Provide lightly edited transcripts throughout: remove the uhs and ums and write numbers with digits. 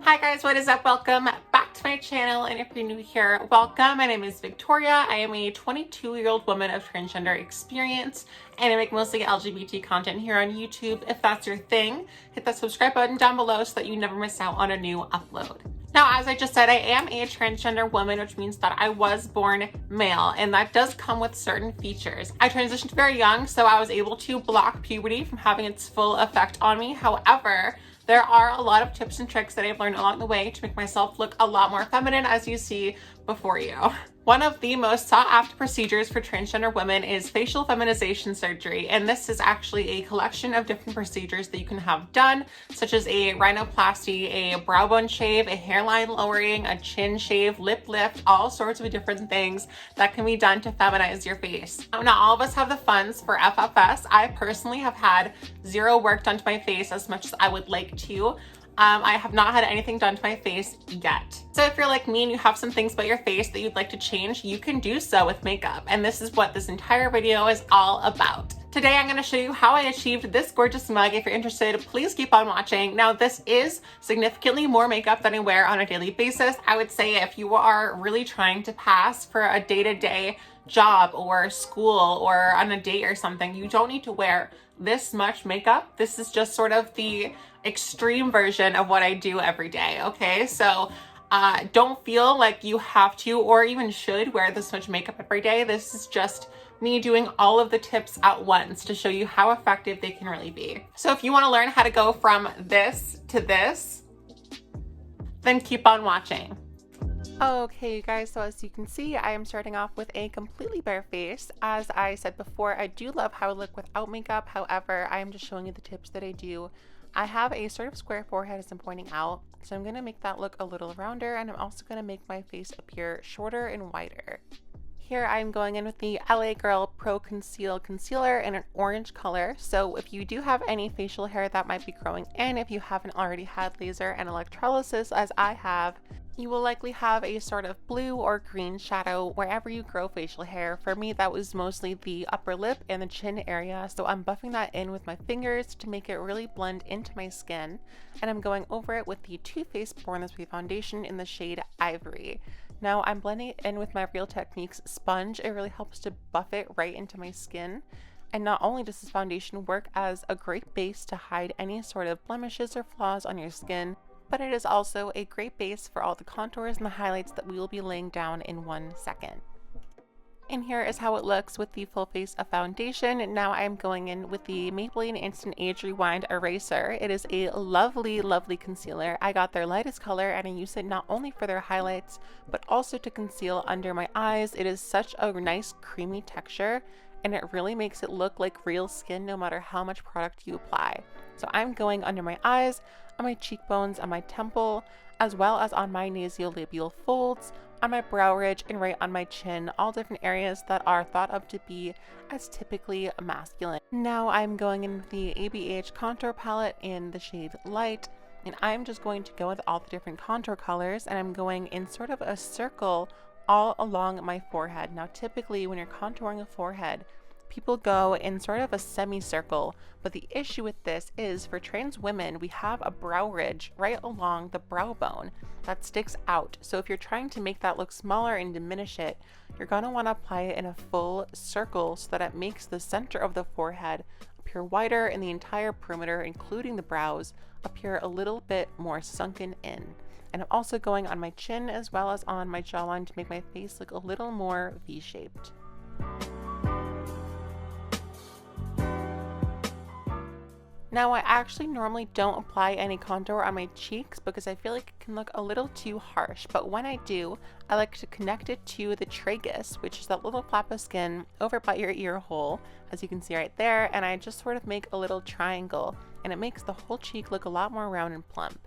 Hi guys, what is up? Welcome back to my channel, and if you're new here, welcome. My name is Victoria. I am a 22-year-old woman of transgender experience, and I make mostly LGBT content here on YouTube. If that's your thing, hit that subscribe button down below so that you never miss out on a new upload. Now, as I just said, I am a transgender woman, which means that I was born male, and that does come with certain features. I transitioned very young, so I was able to block puberty from having its full effect on me. However, there are a lot of tips and tricks that I've learned along the way to make myself look a lot more feminine, as you see before you. One of the most sought after procedures for transgender women is facial feminization surgery, and this is actually a collection of different procedures that you can have done, such as a rhinoplasty, a brow bone shave, a hairline lowering, a chin shave, lip lift, all sorts of different things that can be done to feminize your face. Now, not all of us have the funds for FFS. I personally have had zero work done to my face as much as I would like to. I have not had anything done to my face yet. So if you're like me and you have some things about your face that you'd like to change, you can do so with makeup. And this is what this entire video is all about. Today, I'm going to show you how I achieved this gorgeous mug. If you're interested, please keep on watching. Now, this is significantly more makeup than I wear on a daily basis. I would say if you are really trying to pass for a day-to-day job or school or on a date or something, you don't need to wear this much makeup. This is just sort of the extreme version of what I do every day, okay? So don't feel like you have to or even should wear this much makeup every day. This is just me doing all of the tips at once to show you how effective they can really be. So if you want to learn how to go from this to this, then keep on watching. Okay, you guys, so as you can see, I am starting off with a completely bare face. As I said before, I do love how I look without makeup. However, I am just showing you the tips that I do. I have a sort of square forehead, as I'm pointing out, so I'm going to make that look a little rounder, and I'm also going to make my face appear shorter and wider. Here I'm going in with the LA Girl Pro Conceal Concealer in an orange color. So if you do have any facial hair that might be growing in, if you haven't already had laser and electrolysis as I have, you will likely have a sort of blue or green shadow wherever you grow facial hair. For me, that was mostly the upper lip and the chin area, so I'm buffing that in with my fingers to make it really blend into my skin, and I'm going over it with the Too Faced Born This Way foundation in the shade Ivory. Now I'm blending it in with my Real Techniques sponge. It really helps to buff it right into my skin. And not only does this foundation work as a great base to hide any sort of blemishes or flaws on your skin, but it is also a great base for all the contours and the highlights that we will be laying down in 1 second. And here is how it looks with the full face of foundation. Now I'm going in with the Maybelline Instant Age Rewind Eraser. It is a lovely, lovely concealer. I got their lightest color and I use it not only for their highlights, but also to conceal under my eyes. It is such a nice creamy texture, and it really makes it look like real skin no matter how much product you apply. So I'm going under my eyes, on my cheekbones, on my temple, as well as on my nasolabial folds, on my brow ridge, and right on my chin, all different areas that are thought of to be as typically masculine. Now I'm going in with the ABH contour palette in the shade Light, and I'm just going to go with all the different contour colors, and I'm going in sort of a circle all along my forehead. Now typically when you're contouring a forehead, people go in sort of a semicircle, but the issue with this is for trans women, we have a brow ridge right along the brow bone that sticks out. So if you're trying to make that look smaller and diminish it, you're going to want to apply it in a full circle so that it makes the center of the forehead appear wider and the entire perimeter, including the brows, appear a little bit more sunken in. And I'm also going on my chin as well as on my jawline to make my face look a little more V-shaped. Now, I actually normally don't apply any contour on my cheeks because I feel like it can look a little too harsh, but when I do, I like to connect it to the tragus, which is that little flap of skin over by your ear hole, as you can see right there, and I just sort of make a little triangle, and it makes the whole cheek look a lot more round and plump.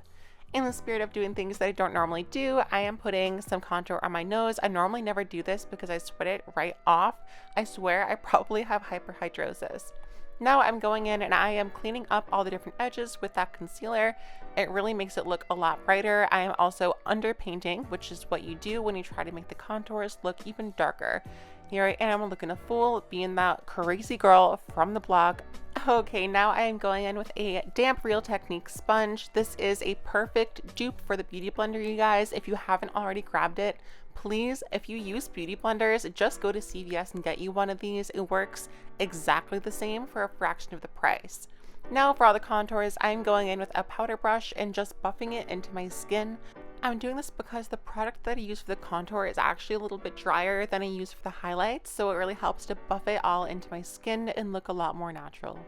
In the spirit of doing things that I don't normally do, I am putting some contour on my nose. I normally never do this because I sweat it right off. I swear I probably have hyperhidrosis. Now I'm going in and I am cleaning up all the different edges with that concealer. It really makes it look a lot brighter. I am also underpainting, which is what you do when you try to make the contours look even darker. Here I am looking a fool, being that crazy girl from the block. Okay, now I am going in with a damp Real Technique sponge. This is a perfect dupe for the Beauty Blender, you guys. If you haven't already grabbed it, please, if you use Beauty Blenders, just go to CVS and get you one of these. It works exactly the same for a fraction of the price. Now for all the contours, I'm going in with a powder brush and just buffing it into my skin. I'm doing this because the product that I use for the contour is actually a little bit drier than I use for the highlights, so it really helps to buff it all into my skin and look a lot more natural.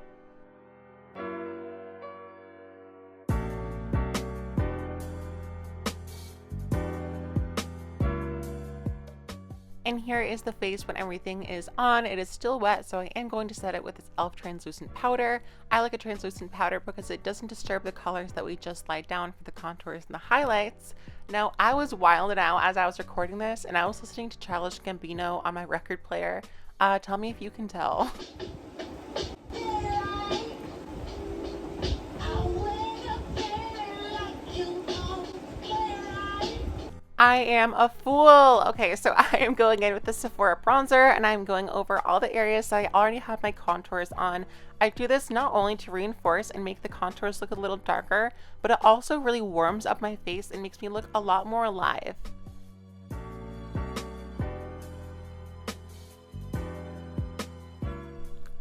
And here is the face when everything is on. It is still wet, so I am going to set it with this e.l.f. translucent powder. I like a translucent powder because it doesn't disturb the colors that we just laid down for the contours and the highlights. Now, I was wilded out as I was recording this, and I was listening to Childish Gambino on my record player. Tell me if you can tell. I am a fool. Okay, so I am going in with the Sephora bronzer and I'm going over all the areas that I already have my contours on. I do this not only to reinforce and make the contours look a little darker, but it also really warms up my face and makes me look a lot more alive.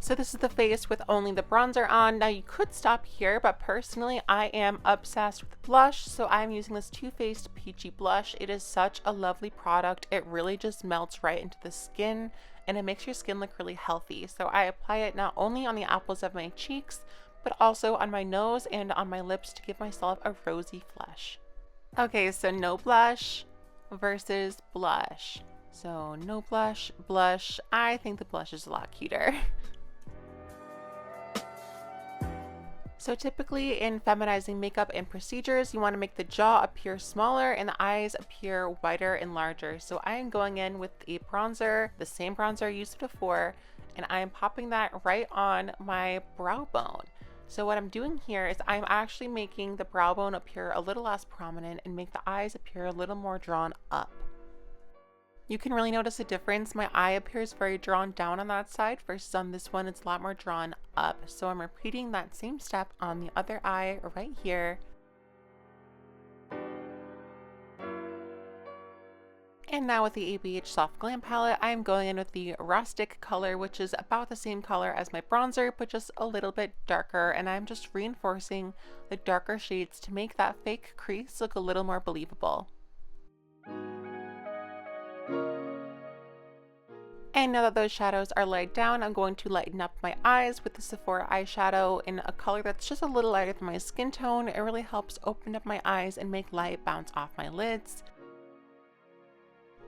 So this is the face with only the bronzer on. Now you could stop here, but personally I am obsessed with blush, so I'm using this Too Faced Peachy Blush. It is such a lovely product. It really just melts right into the skin and it makes your skin look really healthy. So I apply it not only on the apples of my cheeks, but also on my nose and on my lips to give myself a rosy flush. Okay, so no blush versus blush. So no blush, blush. I think the blush is a lot cuter. So typically in feminizing makeup and procedures, you want to make the jaw appear smaller and the eyes appear wider and larger. So I am going in with a bronzer, the same bronzer I used before, and I am popping that right on my brow bone. So what I'm doing here is I'm actually making the brow bone appear a little less prominent and make the eyes appear a little more drawn up. You can really notice a difference. My eye appears very drawn down on that side versus on this one it's a lot more drawn up. So I'm repeating that same step on the other eye right here. And now with the ABH Soft Glam palette, I'm going in with the Rustic color, which is about the same color as my bronzer, but just a little bit darker. And I'm just reinforcing the darker shades to make that fake crease look a little more believable. And now that those shadows are laid down, I'm going to lighten up my eyes with the Sephora eyeshadow in a color that's just a little lighter than my skin tone. It really helps open up my eyes and make light bounce off my lids.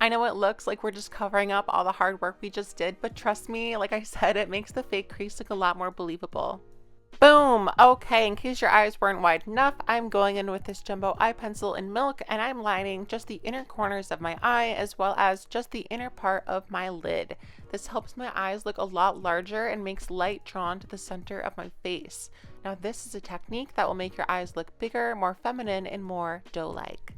I know it looks like we're just covering up all the hard work we just did, but trust me, like I said, it makes the fake crease look a lot more believable. Boom! Okay, in case your eyes weren't wide enough, I'm going in with this jumbo eye pencil in Milk and I'm lining just the inner corners of my eye as well as just the inner part of my lid. This helps my eyes look a lot larger and makes light drawn to the center of my face. Now this is a technique that will make your eyes look bigger, more feminine, and more doe-like.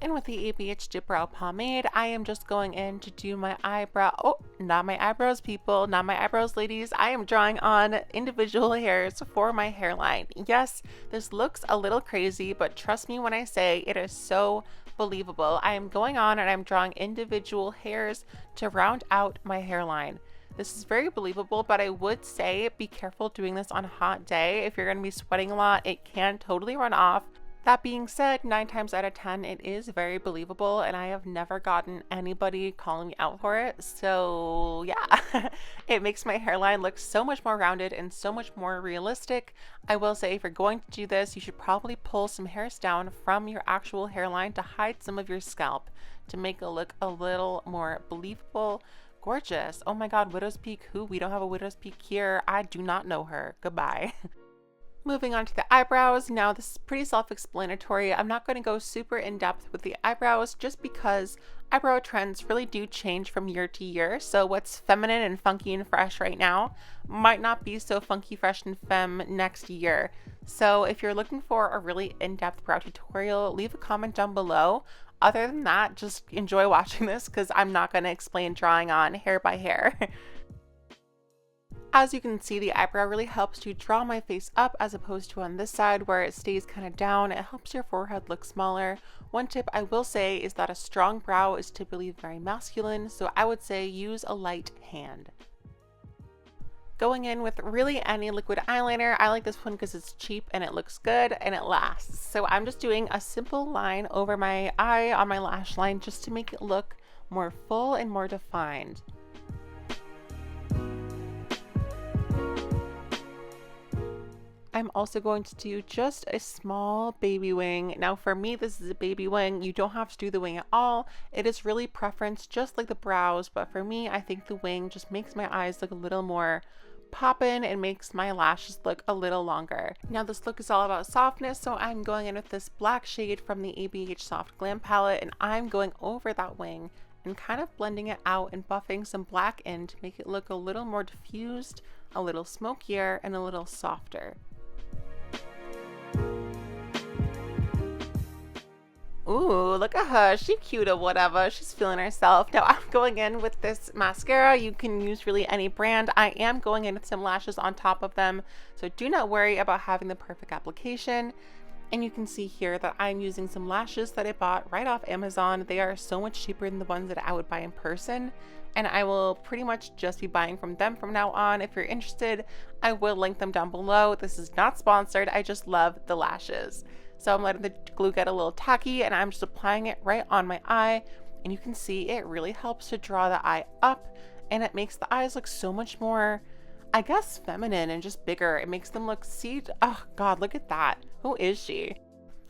And with the ABH Dip Brow Pomade, I am just going in to do my eyebrow. Oh, not my eyebrows, people. Not my eyebrows, ladies. I am drawing on individual hairs for my hairline. Yes, this looks a little crazy, but trust me when I say it is so believable. I am going on and I'm drawing individual hairs to round out my hairline. This is very believable, but I would say be careful doing this on a hot day. If you're going to be sweating a lot, it can totally run off. That being said, 9 times out of 10, it is very believable, and I have never gotten anybody calling me out for it. So yeah, it makes my hairline look so much more rounded and so much more realistic. I will say if you're going to do this, you should probably pull some hairs down from your actual hairline to hide some of your scalp to make it look a little more believable. Gorgeous. Oh my God, Widow's Peak who? We don't have a Widow's Peak here. I do not know her. Goodbye. Moving on to the eyebrows. Now this is pretty self-explanatory. I'm not going to go super in-depth with the eyebrows just because eyebrow trends really do change from year to year. So what's feminine and funky and fresh right now might not be so funky, fresh, and femme next year. So if you're looking for a really in-depth brow tutorial, leave a comment down below. Other than that, just enjoy watching this because I'm not going to explain drawing on hair by hair. As you can see, the eyebrow really helps to draw my face up as opposed to on this side where it stays kind of down. It helps your forehead look smaller. One tip I will say is that a strong brow is typically very masculine, so I would say use a light hand. Going in with really any liquid eyeliner. I like this one because it's cheap and it looks good and it lasts. So I'm just doing a simple line over my eye on my lash line just to make it look more full and more defined. I'm also going to do just a small baby wing. Now for me, this is a baby wing. You don't have to do the wing at all. It is really preference, just like the brows. But for me, I think the wing just makes my eyes look a little more poppin' and makes my lashes look a little longer. Now this look is all about softness, so I'm going in with this black shade from the ABH Soft Glam palette, and I'm going over that wing and kind of blending it out and buffing some black in to make it look a little more diffused, a little smokier, and a little softer. Ooh, look at her. She's cute or whatever. She's feeling herself. Now I'm going in with this mascara. You can use really any brand. I am going in with some lashes on top of them, so do not worry about having the perfect application. And you can see here that I'm using some lashes that I bought right off Amazon. They are so much cheaper than the ones that I would buy in person, and I will pretty much just be buying from them from now on. If you're interested, I will link them down below. This is not sponsored. I just love the lashes. So I'm letting the glue get a little tacky and I'm just applying it right on my eye, and you can see it really helps to draw the eye up, and it makes the eyes look so much more, I guess, feminine and just bigger. It makes them look, see, oh god, look at that. Who is she?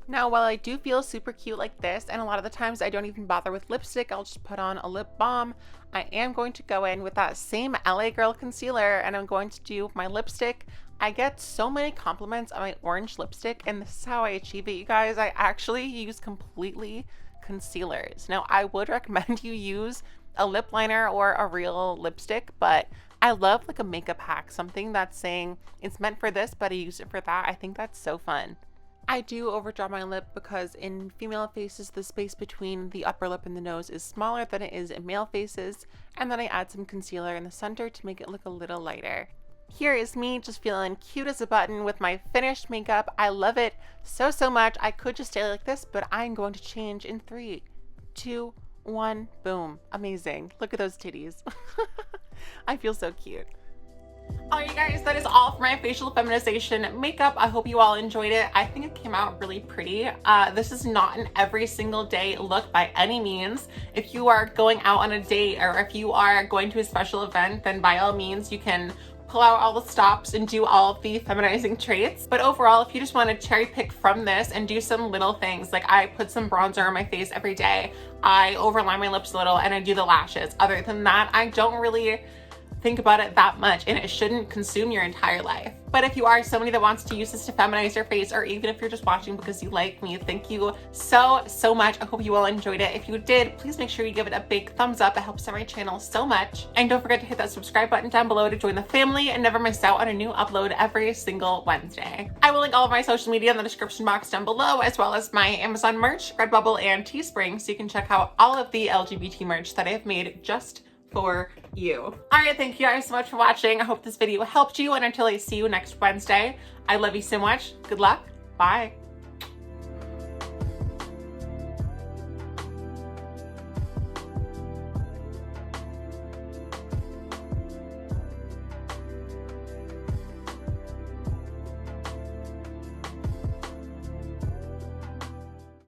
Now, while I do feel super cute like this, and a lot of the times I don't even bother with lipstick, I'll just put on a lip balm, I am going to go in with that same LA Girl concealer and I'm going to do my lipstick. I get so many compliments on my orange lipstick, and this is how I achieve it, you guys. I actually use completely concealers. Now, I would recommend you use a lip liner or a real lipstick, but I love like a makeup hack, something that's saying it's meant for this, but I use it for that. I think that's so fun. I do overdraw my lip because in female faces, the space between the upper lip and the nose is smaller than it is in male faces, and then I add some concealer in the center to make it look a little lighter. Here is me just feeling cute as a button with my finished makeup. I love it so much. I could just stay like this, but I'm going to change in 3, 2, 1, boom. Amazing. Look at those titties. I feel so cute. Alright, you guys, that is all for my facial feminization makeup. I hope you all enjoyed it. I think it came out really pretty. This is not an every single day look by any means. If you are going out on a date or if you are going to a special event, then by all means you can pull out all the stops and do all of the feminizing traits. But overall, if you just want to cherry pick from this and do some little things, like I put some bronzer on my face every day, I overline my lips a little, and I do the lashes. Other than that, I don't really think about it that much, and it shouldn't consume your entire life. But if you are somebody that wants to use this to feminize your face, or even if you're just watching because you like me, thank you so much. I hope you all enjoyed it. If you did, please make sure you give it a big thumbs up. It helps out my channel so much. And don't forget to hit that subscribe button down below to join the family and never miss out on a new upload every single Wednesday. I will link all of my social media in the description box down below, as well as my Amazon merch, Redbubble, and Teespring, so you can check out all of the LGBT merch that I have made just for you. Alright, thank you guys so much for watching. I hope this video helped you, and until I see you next Wednesday, I love you so much. Good luck. Bye.